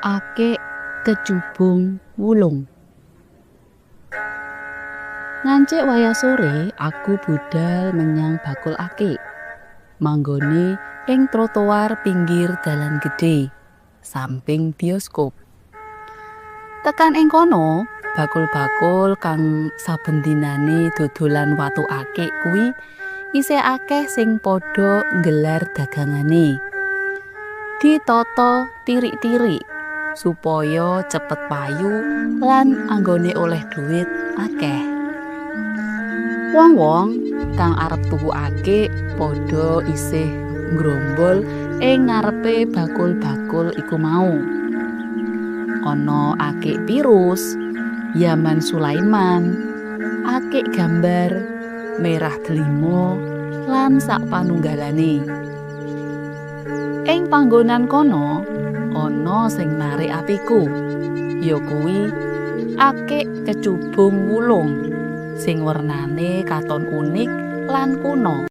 Akik kecubung wulung. Ngancik wayah sore aku budal menyang bakul akik. Manggone ing trotoar pinggir dalan gedhe, samping bioskop. Tekan ing kono, bakul-bakul kang saben dinane dodolan watu akik kuwi isih akeh sing padha nggelar dagangane. Ditata tirik-tirik supaya cepet payu lan anggone oleh dhuwit akeh. Wong-wong kang arep tuku akik padha isih nggrombol ing ngarepe bakul-bakul iku mau. Ana akik Pirus, Yaman Sulaiman, akik gambar, merah delima lan sak panunggalane. Ing panggonan kono ana sing narik apiku, yakuwi akik kecubung wulung sing wernane katon unik lan kuno.